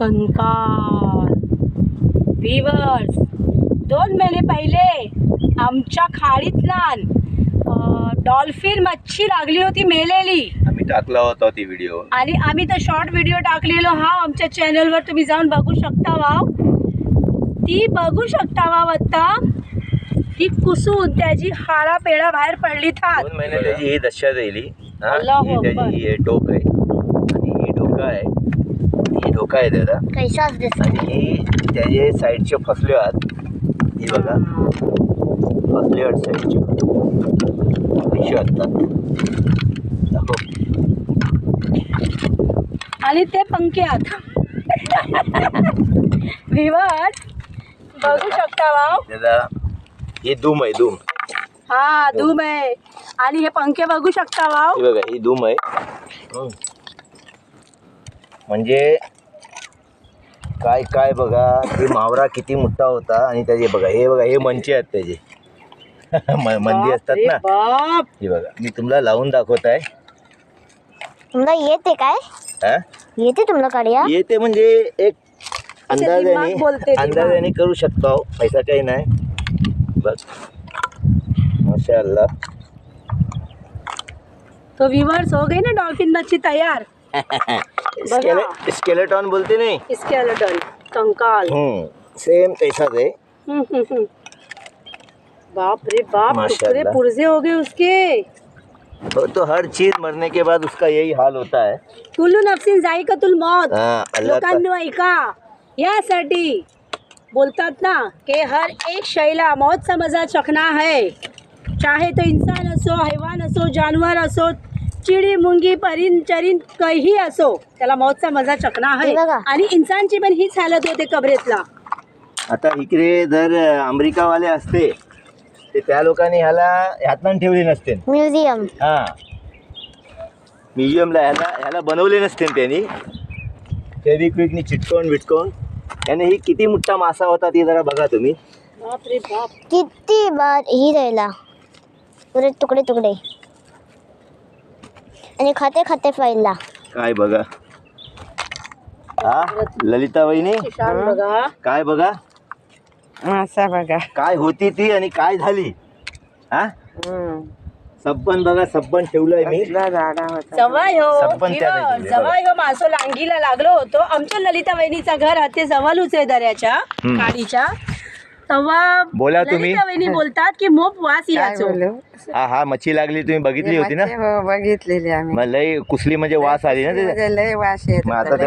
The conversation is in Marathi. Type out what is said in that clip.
कंकाल. व्ह्यूअर्स, 2 महिने पहिले आमच्या खाडीतला डॉल्फिन मच्छी लागली होती मेलेली. आम्ही टाकला होता ती व्हिडिओ आणि आम्ही तो शॉर्ट व्हिडिओ टाकलेलो हा आमच्या चॅनलवर, तुम्ही जाऊन बघू शकता. वाव, ती बघू शकता वाव. आता ती कुसून त्याची हाडा पेडा बाहेर पडली था. 2 महिने त्याची ही दशा राहिली. अल्लाहू ही अकबर. त्याची हे टोक आहे आणि ही डोका आहे, ही डोका आहे त्याला. कैसाच दिसत. आणि ही त्याचे साईडचे फसले आहात. ही बघा, फसले आहात साईडचे पैसे असतात. दाखव. आणि ते पंख्यात व्ह्यूअर्स बघू शकता वाव. त्याला हे धूम आहे, धूम. हा, धूम आहे. आणि हे पंखे बघू शकता वाव. ही बघा, ही धूम आहे. म्हणजे काय काय बघा, ते मावरा किती मोठा होता. आणि त्याचे बघा, हे मंचे आहेत त्याचे मंदी असतात ना. बाप, हे बघा, मी तुम्हाला लावून दाखवत आहे. तुम्हाला येते काय? हा, येते तुम्हाला काढया? येते म्हणजे एक दिमाग बोलते, अंदाजाने करू शकतो. पैसा काही नाही. बघ, माशाअल्लाह. तो व्ह्यूअर्स हो गई ना डॉल्फिन मच्छी तैयार. स्केलेटॉन बोलते नहीं, स्केलेटन, कंकाल. सेम तैसाच है. बाप रे बाप, टुकड़े माशाअल्लाह. पुर्जे हो गए उसके. तो हर चीज मरने के बाद उसका यही हाल होता है. कुल्लू नफ्सिन जायकातुल मौत. हाँ, अल्लाह का. लोकांनो ऐका, यासाठी बोलतात ना की हर एक शैला मौतचा मजा चखना है. चाहे तो इंसान असो, हैवान असो, जानवर असो, चिडी मुंगी परिंद चरिंद काही असो, त्याला मौतचा मजा चखना है. हे बघा. आणि इंसानची पण हीच हालत होते कबरेतला. आता इकडे जर अमेरिकावाले असते ते त्या लोकांनी ह्यातनं ठेवले नसते. म्युझियम. हा, म्युझियमला ह्याला बनवले नसते त्यांनी. फेविक्विकनी चिटकवून बिटकवून. त्याने ही किती मोठा मासा होता ती जरा बघा तुम्ही. बाप रे बाप. किती बार ही राहिला पुरे तुकडे तुकडे. आणि खाते खाते फाईलला. काय बघा. हा, ललिता वहिनी, शान बघा. काय बघा, मासा बघा. काय होती ती आणि काय झाली. हा, सब्बन बघा, सब्बन ठेवलंय मी. झाडा होता. जवाय हो, सब्बन त्या इवं, दिली, जवाय हो मासो लांगीला लागलो होतो. आमच्या ललिता वहिनीचा घर ते जवळच आहे दर्याच्या खाडीच्या. तेव्हा बोला तुम्ही. ललिता वहिनी बोलतात की मोप वास काय याचो. बोलू? हा, मच्छी लागली, तुम्ही बघितली होती ना. हो, बघितलेली आम्ही. मग लय कुसली म्हणजे वास आली ना. म्हणजे लय वास येत मग होता. आता